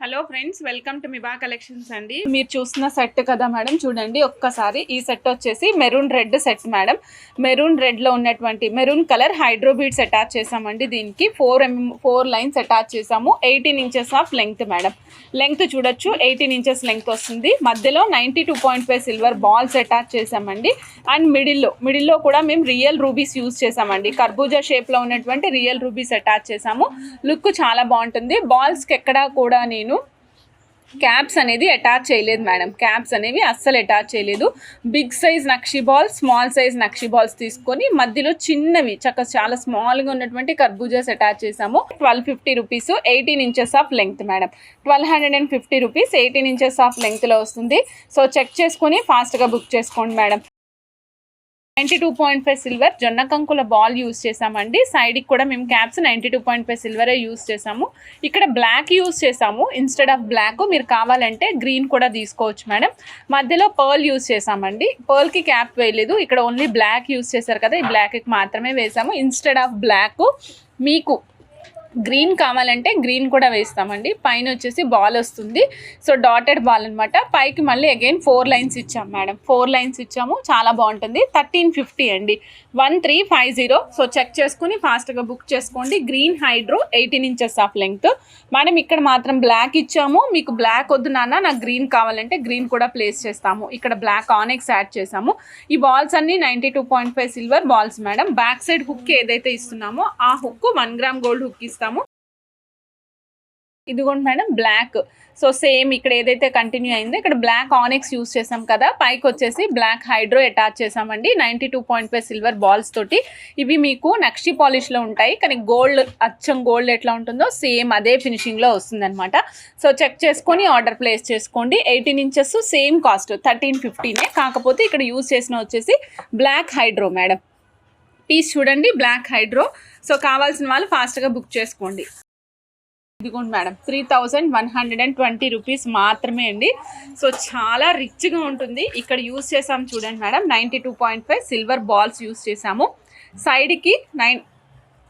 Hello friends, welcome to Miba collections అండి. మీరు చూస్తున్న సెట్ కదా మేడం, చూడండి ఒక్కసారి. ఈ సెట్ వచ్చేసి maroon red set madam. Maroon రెడ్లో ఉన్నటువంటి maroon colour hydro beads attach చేసామండి. దీనికి 4 లైన్స్ అటాచ్ చేసాము. 18 inches of length madam. Length చూడొచ్చు, 18 ఇంచెస్ లెంగ్త్ వస్తుంది. మధ్యలో 92.5 సిల్వర్ బాల్స్ అటాచ్ చేసామండి. అండ్ మిడిల్లో కూడా మేము రియల్ రూబీస్ యూజ్ చేసామండి. కర్బూజా షేప్లో ఉన్నటువంటి రియల్ రూబీస్ అటాచ్ చేసాము. లుక్ చాలా బాగుంటుంది. బాల్స్కి ఎక్కడా కూడా నేను క్యాప్స్ అనేది అటాచ్ చేయలేదు మేడం. క్యాప్స్ అనేవి అస్సలు అటాచ్ చేయలేదు. బిగ్ సైజ్ నక్షి బాల్స్, స్మాల్ సైజ్ నక్షి బాల్స్ తీసుకొని మధ్యలో చిన్నవి చాలా స్మాల్గా ఉన్నటువంటి కర్బూజాస్ అటాచ్ చేసాము. 1250 rupees, 18 inches of length madam. 1250 rupees 18 inches of లెంగ్త్లో వస్తుంది. సో చెక్ చేసుకొని ఫాస్ట్గా బుక్ చేసుకోండి మేడం. 92.5 సిల్వర్ జొన్న కంకుల బాల్ యూస్ చేసామండి. సైడ్కి కూడా మేము క్యాప్స్ 92.5 సిల్వరే యూస్ చేసాము. ఇక్కడ బ్లాక్ యూస్ చేసాము ఇన్స్టెడ్ ఆఫ్ బ్లాక్. మీరు కావాలంటే గ్రీన్ కూడా తీసుకోవచ్చు మేడం. మధ్యలో పర్ల్ యూస్ చేసామండి. పర్ల్కి క్యాప్ వేయలేదు, ఇక్కడ ఓన్లీ బ్లాక్ యూస్ చేశారు కదా, ఈ బ్లాక్కి మాత్రమే వేసాము. ఇన్స్టెడ్ ఆఫ్ బ్లాక్ మీకు గ్రీన్ కావాలంటే గ్రీన్ కూడా వేస్తామండి. పైన వచ్చేసి బాల్ వస్తుంది. సో డాటెడ్ బాల్ అనమాట. పైకి మళ్ళీ అగైన్ 4 లైన్స్ ఇచ్చాము మేడం. 4 లైన్స్ ఇచ్చాము, చాలా బాగుంటుంది. 1350 అండి, 1350. సో చెక్ చేసుకుని ఫాస్ట్గా బుక్ చేసుకోండి. Green hydro 18 inches of length madam. ఇక్కడ మాత్రం బ్లాక్ ఇచ్చాము. మీకు బ్లాక్ వద్దు నాన్న, నాకు గ్రీన్ కావాలంటే గ్రీన్ కూడా ప్లేస్ చేస్తాము. ఇక్కడ బ్లాక్ ఆనెక్స్ యాడ్ చేసాము. ఈ బాల్స్ అన్ని 92.5 silver balls madam. Back side hook ఏదైతే ఇస్తున్నామో ఆ హుక్ 1 గ్రామ్ గోల్డ్ హుక్ ఇస్తాము. ఇదిగోండి మేడం బ్లాక్. సో సేమ్ ఇక్కడ ఏదైతే కంటిన్యూ అయిందో ఇక్కడ బ్లాక్ ఆనెక్స్ యూస్ చేసాం కదా, పైకి వచ్చేసి బ్లాక్ హైడ్రో అటాచ్ చేసామండి. 92.5 సిల్వర్ బాల్స్ తోటి. ఇవి మీకు నక్షి పాలిష్లో ఉంటాయి, కానీ గోల్డ్ అచ్చం గోల్డ్ ఎట్లా ఉంటుందో సేమ్ అదే ఫినిషింగ్లో వస్తుంది అనమాట. సో చెక్ చేసుకొని ఆర్డర్ ప్లేస్ చేసుకోండి. 18 ఇంచెస్ సేమ్ కాస్ట్ 1350నే. కాకపోతే ఇక్కడ యూస్ చేసిన వచ్చేసి బ్లాక్ హైడ్రో మేడం. పీస్ చూడండి, బ్లాక్ హైడ్రో. సో కావాల్సిన వాళ్ళు ఫాస్ట్గా బుక్ చేసుకోండి. ఇదిగోండి మేడం, 3120 రూపీస్ మాత్రమే అండి. సో చాలా రిచ్గా ఉంటుంది. ఇక్కడ యూస్ చేసాము చూడండి మేడం, 92.5 సిల్వర్ బాల్స్ యూస్ చేసాము. సైడ్కి 9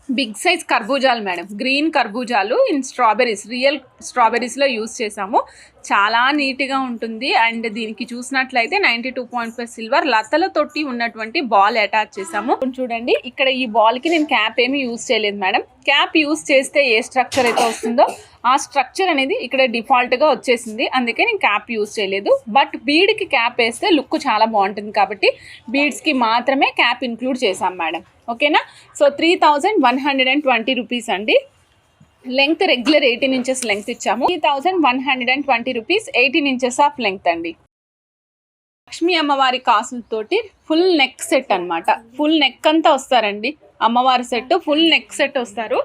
బిగ్ సైజ్ కర్బూజాలు మేడం. గ్రీన్ కర్బూజాలు ఇన్ స్ట్రాబెర్రీస్, రియల్ స్ట్రాబెర్రీస్లో యూస్ చేసాము. చాలా నీట్గా ఉంటుంది. అండ్ దీనికి చూసినట్లయితే 92.5 సిల్వర్ లతలతోటి ఉన్నటువంటి బాల్ అటాచ్ చేసాము. చూడండి ఇక్కడ ఈ బాల్కి నేను క్యాప్ ఏమీ యూస్ చేయలేదు మేడం. క్యాప్ యూస్ చేస్తే ఏ స్ట్రక్చర్ అయితే వస్తుందో ఆ స్ట్రక్చర్ అనేది ఇక్కడ డిఫాల్ట్గా వచ్చేసింది, అందుకే నేను క్యాప్ యూస్ చేయలేదు. బట్ బీడ్కి క్యాప్ వేస్తే లుక్ చాలా బాగుంటుంది కాబట్టి బీడ్స్కి మాత్రమే క్యాప్ ఇంక్లూడ్ చేసాం మేడం. ఓకేనా? సో 3120 రూపీస్ అండి. లెంగ్త్ రెగ్యులర్ 18 ఇంచెస్ లెంగ్త్ ఇచ్చాము. 3120 రూపీస్ 18 ఇంచెస్ ఆఫ్ లెంగ్త్ అండి. లక్ష్మీ అమ్మవారి కాసులతోటి ఫుల్ నెక్ సెట్ అనమాట. ఫుల్ నెక్ అంతా వస్తారండి. అమ్మవారి సెట్ ఫుల్ నెక్ సెట్ వస్తారు.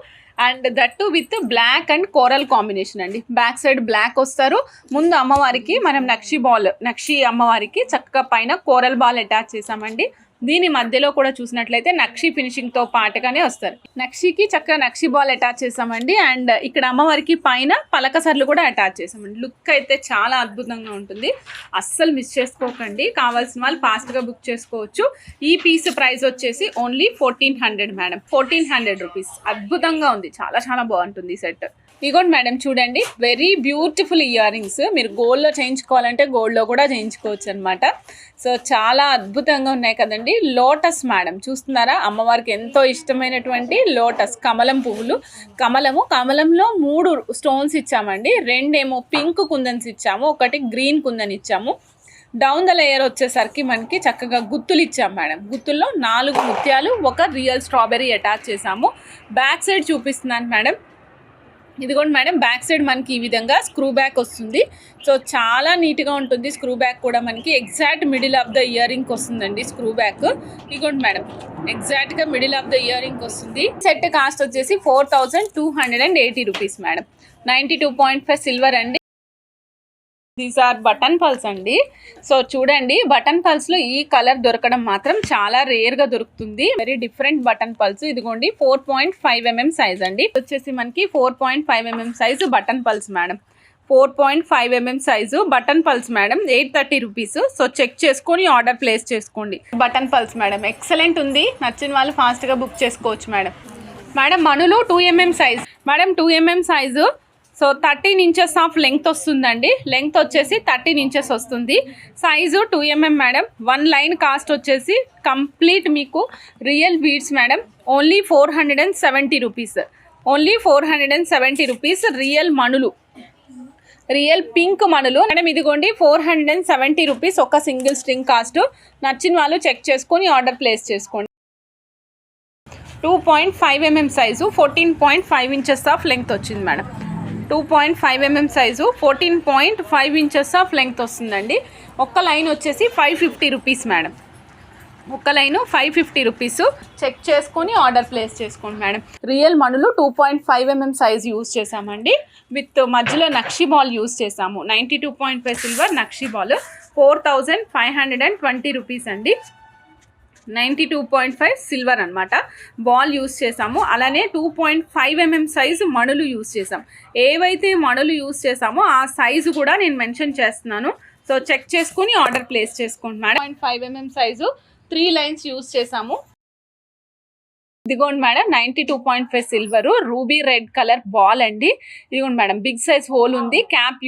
And that with black and coral combination అండి. బ్యాక్ సైడ్ బ్లాక్ వస్తారు. ముందు అమ్మవారికి మనం నక్షి అమ్మవారికి చక్కగా పైన కోరల్ బాల్ అటాచ్ చేసామండి. దీని మధ్యలో కూడా చూసినట్లయితే నక్షి ఫినిషింగ్తో పాటుగానే వస్తారు. నక్షికి చక్కగా నక్షి బాల్ అటాచ్ చేసామండి. అండ్ ఇక్కడ అమ్మవారికి పైన పలకసర్లు కూడా అటాచ్ చేసామండి. లుక్ అయితే చాలా అద్భుతంగా ఉంటుంది. అస్సలు మిస్ చేసుకోకండి. కావాల్సిన వాళ్ళు ఫాస్ట్గా బుక్ చేసుకోవచ్చు. ఈ పీస్ ప్రైస్ వచ్చేసి ఓన్లీ 1400 మేడం. 1400 రూపీస్. అద్భుతంగా ఉంది, చాలా చాలా బాగుంటుంది ఈ సెట్. ఇగోండి మేడం చూడండి, వెరీ బ్యూటిఫుల్ ఇయర్ రింగ్స్. మీరు గోల్డ్లో చేయించుకోవాలంటే గోల్డ్లో కూడా చేయించుకోవచ్చు అనమాట. సో చాలా అద్భుతంగా ఉన్నాయి కదండి. లోటస్ మేడం చూస్తున్నారా, అమ్మవారికి ఎంతో ఇష్టమైనటువంటి లోటస్ కమలం పువ్వులు. కమలంలో 3 స్టోన్స్ ఇచ్చామండి. 2 ఏమో పింక్ కుందన్స్ ఇచ్చాము, 1 గ్రీన్ కుందన్ ఇచ్చాము. డౌన్ ద లేయర్ వచ్చేసరికి మనకి చక్కగా గుత్తులు ఇచ్చాం మేడం. గుత్తుల్లో 4 ముత్యాలు, 1 రియల్ స్ట్రాబెర్రీ అటాచ్ చేసాము. బ్యాక్ సైడ్ చూపిస్తున్నాను మేడం. ఇదిగోండి మేడం, బ్యాక్ సైడ్ మనకి ఈ విధంగా స్క్రూ బ్యాక్ వస్తుంది. సో చాలా నీట్గా ఉంటుంది. స్క్రూ బ్యాక్ కూడా మనకి exact middle of the ear ring వస్తుందండి స్క్రూ బ్యాక్. ఇదిగోండి మేడం, ఎగ్జాక్ట్గా middle of the ear ring వస్తుంది. సెట్ కాస్ట్ వచ్చేసి 4280 రూపీస్ మేడం. 92.5 సిల్వర్ అండి. దీస్ ఆర్ బటన్ పల్స్ అండి. సో చూడండి, బటన్ పల్స్లో ఈ కలర్ దొరకడం మాత్రం చాలా రేర్గా దొరుకుతుంది. Very different button pulse. ఇదిగోండి 4.5 mm సైజ్ అండి. వచ్చేసి మనకి 4.5 mm size button pearls madam. 4.5 mm size button pearls madam. 830 rupees. So check చేసుకొని ఆర్డర్ ప్లేస్ చేసుకోండి. బటన్ పల్స్ మేడం ఎక్సలెంట్ ఉంది. నచ్చిన వాళ్ళు ఫాస్ట్గా బుక్ చేసుకోవచ్చు మేడం. మనులో 2 mm size madam. 2 mm size so 13 inches of length వస్తుందండి. లెంగ్త్ వచ్చేసి 13 ఇంచెస్ వస్తుంది. Size 2mm madam. 1 line cost వచ్చేసి కంప్లీట్ మీకు real beads madam. Only 470 rupees. Only 470 rupees. Real మణులు, రియల్ పింక్ మణులు మేడం. ఇదిగోండి 470 రూపీస్ ఒక సింగిల్ స్ట్రింగ్ కాస్ట్. నచ్చిన వాళ్ళు చెక్ చేసుకొని ఆర్డర్ ప్లేస్ చేసుకోండి. 2.5mm size, 14.5 inches of length వచ్చింది madam. 2.5mm size, 14.5 inches of length వస్తుందండి. ఒక్క లైన్ వచ్చేసి 550 రూపీస్ మేడం. ఒక్క లైను 550 రూపీస్. చెక్ చేసుకొని ఆర్డర్ ప్లేస్ చేసుకోండి మేడం. రియల్ మణులు 2.5mm సైజ్ యూజ్ చేసామండి. విత్ మధ్యలో నక్షి బాల్ యూజ్ చేసాము. 92.5 సిల్వర్ నక్షి బాల్. 4520 రూపీస్ అండి. 92.5 సిల్వర్ అనమాట. బాల్ యూస్ చేసాము. అలానే 2.5mm సైజు మణులు యూస్ చేసాం. ఏవైతే మణులు యూస్ చేసామో ఆ సైజు కూడా నేను మెన్షన్ చేస్తున్నాను. సో చెక్ చేసుకుని ఆర్డర్ ప్లేస్ చేసుకోండి madam. 0.5mm size 3 lines use చేసాము. ఇదిగోండి madam 92.5 silver ruby red colour ball అండి. ఇదిగోండి మేడం బిగ్ సైజ్ హోల్ ఉంది. క్యాప్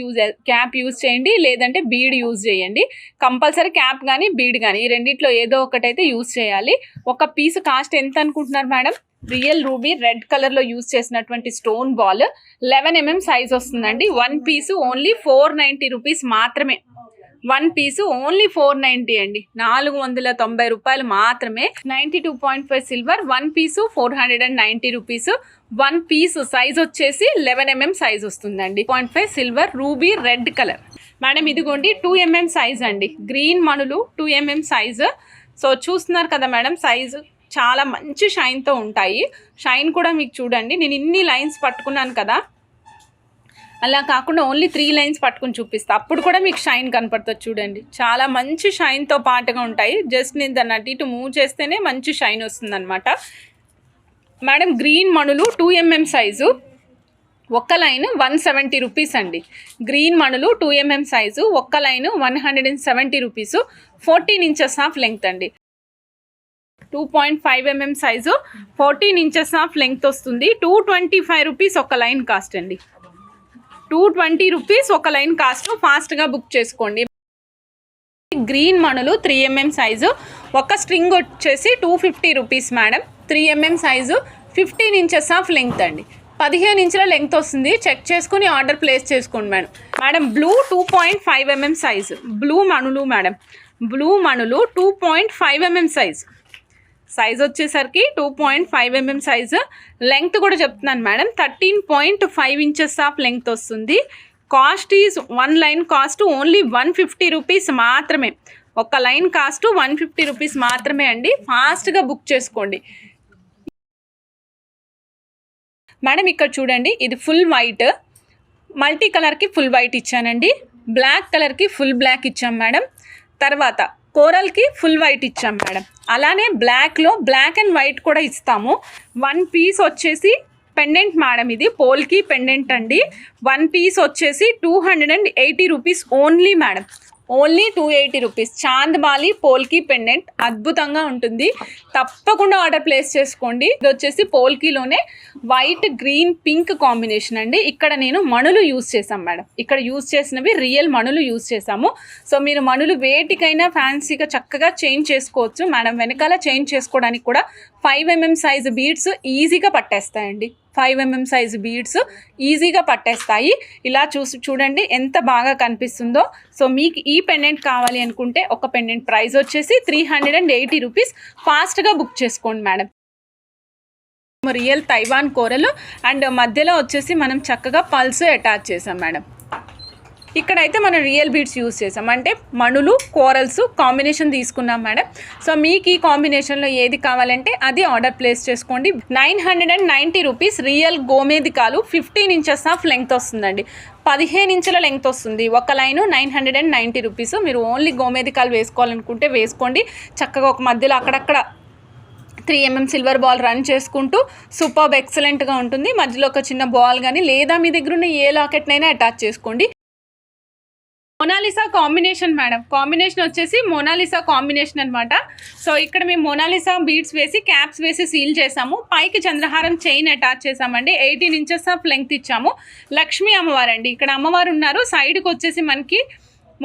యూజ్ చేయండి, లేదంటే బీడ్ యూజ్ చేయండి. కంపల్సరీ క్యాప్ కానీ బీడ్ కానీ ఈ రెండిట్లో ఏదో ఒకటైతే యూజ్ చేయాలి. ఒక పీస్ కాస్ట్ ఎంత అనుకుంటున్నారు మేడం? రియల్ రూబీ రెడ్ కలర్లో యూజ్ చేసినటువంటి స్టోన్ బాల్ 11mm సైజ్ వస్తుందండి. 1 పీసు ఓన్లీ 490 రూపీస్ మాత్రమే. 1 పీసు ఓన్లీ 490 అండి. 490 రూపాయలు మాత్రమే. 92.5 సిల్వర్ 1 పీసు 490 రూపీస్. 1 పీసు సైజ్ వచ్చేసి 11mm సైజ్ వస్తుందండి. 0.5 silver ruby red colour madam. ఇదిగోండి 2mm సైజ్ అండి. గ్రీన్ మణులు 2mm సైజ్. సో చూస్తున్నారు కదా మేడం, సైజు చాలా మంచి షైన్తో ఉంటాయి. షైన్ కూడా మీకు చూడండి, నేను ఇన్ని లైన్స్ పట్టుకున్నాను కదా, అలా కాకుండా ఓన్లీ 3 లైన్స్ పట్టుకుని చూపిస్తా. అప్పుడు కూడా మీకు షైన్ కనపడుతుంది చూడండి. చాలా మంచి షైన్తో పాటుగా ఉంటాయి. జస్ట్ నేను దాన్ని అటు ఇటు మూవ్ చేస్తేనే మంచి షైన్ వస్తుందన్నమాట మేడం. గ్రీన్ మణులు 2mm సైజు. ఒక్క లైన్ 170 రూపీస్ అండి. గ్రీన్ మణులు 2mm సైజు. ఒక్క line 170 rupees. 14 inches of length అండి. 2.5mm size 14 inches of length వస్తుంది. 225 రూపీస్ ఒక లైన్ కాస్ట్ అండి. 220 రూపీస్ ఒక లైన్ కాస్ట్. ఫాస్ట్గా బుక్ చేసుకోండి. గ్రీన్ మణులు 3mm సైజు. ఒక స్ట్రింగ్ వచ్చేసి 250 rupees madam. 3mm size 15 inches of length అండి. 15 ఇంచుల లెంగ్త్ వస్తుంది. చెక్ చేసుకుని ఆర్డర్ ప్లేస్ చేసుకోండి madam. Madam blue 2.5mm size. Blue మణులు మేడం. బ్లూ మణులు 2.5mm సైజు. సైజ్ వచ్చేసరికి 2.5mm సైజు. లెంగ్త్ కూడా చెప్తున్నాను మేడం. 13.5 ఇంచెస్ ఆఫ్ లెంగ్త్ వస్తుంది. Cost is 1 line cost only 150 rupees మాత్రమే. ఒక లైన్ కాస్ట్ 150 రూపీస్ మాత్రమే అండి. ఫాస్ట్గా బుక్ చేసుకోండి మేడం. ఇక్కడ చూడండి, ఇది ఫుల్ వైట్. మల్టీ కలర్కి ఫుల్ వైట్ ఇచ్చానండి. బ్లాక్ కలర్కి ఫుల్ బ్లాక్ ఇచ్చాం మేడం. తర్వాత కోరల్కి ఫుల్ వైట్ ఇచ్చాం మేడం. అలానే బ్లాక్లో బ్లాక్ అండ్ వైట్ కూడా ఇస్తాము. 1 పీస్ వచ్చేసి పెండెంట్ మేడం. ఇది పోల్కి పెండెంట్ అండి. 1 పీస్ వచ్చేసి 280 rupees only madam. Only 280 rupees. Chandbali polki pendant అద్భుతంగా ఉంటుంది. తప్పకుండా ఆర్డర్ ప్లేస్ చేసుకోండి. ఇది వచ్చేసి పోల్కీలోనే వైట్ గ్రీన్ పింక్ కాంబినేషన్ అండి. ఇక్కడ నేను మణులు యూజ్ చేసాం మేడం. ఇక్కడ యూజ్ చేసినవి రియల్ మణులు యూజ్ చేసాము. సో మీరు మణులు వేటికైనా ఫ్యాన్సీగా చక్కగా చేంజ్ చేసుకోవచ్చు మేడం. వెనకాల చేంజ్ చేసుకోవడానికి కూడా 5mm సైజు బీడ్స్ ఈజీగా పట్టేస్తాయండి. 5mm సైజు బీడ్స్ ఈజీగా పట్టేస్తాయి. ఇలా చూడండి ఎంత బాగా కనిపిస్తుందో. సో మీకు ఈ పెండెంట్ కావాలి అనుకుంటే ఒక పెండెంట్ ప్రైస్ వచ్చేసి 380 రూపీస్. ఫాస్ట్గా బుక్ చేసుకోండి మేడం. రియల్ తైవాన్ కోరలు అండ్ మధ్యలో వచ్చేసి మనం చక్కగా పల్స్ అటాచ్ చేసాం మేడం. ఇక్కడైతే మనం రియల్ బీడ్స్ యూజ్ చేసాం. అంటే మణులు కోరల్స్ కాంబినేషన్ తీసుకున్నాం మేడం. సో మీకు ఈ కాంబినేషన్లో ఏది కావాలంటే అది ఆర్డర్ ప్లేస్ చేసుకోండి. 990 రూపీస్. రియల్ గోమేదికాలు 15 ఇంచెస్ ఆఫ్ లెంగ్త్ వస్తుందండి. 15 ఇంచుల లెంగ్త్ వస్తుంది. ఒక లైను 990 రూపీస్. మీరు ఓన్లీ గోమేదికాలు వేసుకోవాలనుకుంటే వేసుకోండి. చక్కగా ఒక మధ్యలో అక్కడక్కడ 3mm సిల్వర్ బాల్ రన్ చేసుకుంటూ సూపర్బ్ ఎక్సలెంట్గా ఉంటుంది. మధ్యలో ఒక చిన్న బాల్ కానీ లేదా మీ దగ్గర ఉన్న ఏ లాకెట్నైనా అటాచ్ చేసుకోండి. మొనాలిసా కాంబినేషన్ మేడం, కాంబినేషన్ వచ్చేసి మొనాలిసా కాంబినేషన్ అనమాట. సో ఇక్కడ మేము మొనాలిసా బీడ్స్ వేసి క్యాప్స్ వేసి సీల్ చేసాము. పైకి చంద్రహారం చైన్ అటాచ్ చేసామండి. 18 ఇంచెస్ ఆఫ్ లెంగ్త్ ఇచ్చాము. లక్ష్మీ అమ్మవారు అండి, ఇక్కడ అమ్మవారు ఉన్నారు. సైడ్కి వచ్చేసి మనకి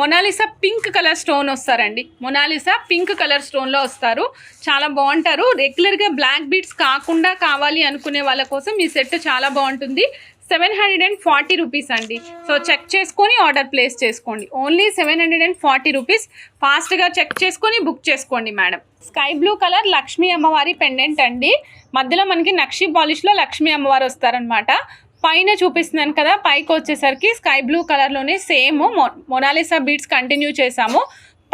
మొనాలిసా పింక్ కలర్ స్టోన్ వస్తారండి. మొనాలిసా పింక్ కలర్ స్టోన్లో వస్తారు, చాలా బాగుంటారు. రెగ్యులర్గా బ్లాక్ బీడ్స్ కాకుండా కావాలి అనుకునే వాళ్ళ కోసం ఈ సెట్ చాలా బాగుంటుంది. 740 రూపీస్ అండి. సో చెక్ చేసుకొని ఆర్డర్ ప్లేస్ చేసుకోండి. Only 740 rupees. ఫాస్ట్గా చెక్ చేసుకొని బుక్ చేసుకోండి madam. Sky blue colour Lakshmi అమ్మవారి పెండెంట్ అండి. మధ్యలో మనకి నక్షి పాలిష్లో లక్ష్మీ అమ్మవారు వస్తారనమాట. పైన చూపిస్తున్నాను కదా, పైకి వచ్చేసరికి స్కై బ్లూ కలర్లోనే సేమ్ మొనాలిసా బీడ్స్ కంటిన్యూ చేసాము.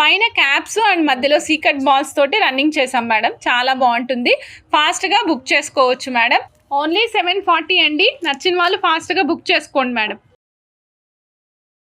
పైన క్యాప్స్ అండ్ మధ్యలో సీక్రెట్ బాల్స్ తోటి రన్నింగ్ చేసాం మేడం. చాలా బాగుంటుంది. ఫాస్ట్గా బుక్ చేసుకోవచ్చు మేడం. ఓన్లీ 740 అండి. నచ్చిన వాళ్ళు ఫాస్ట్గా బుక్ చేసుకోండి మేడం.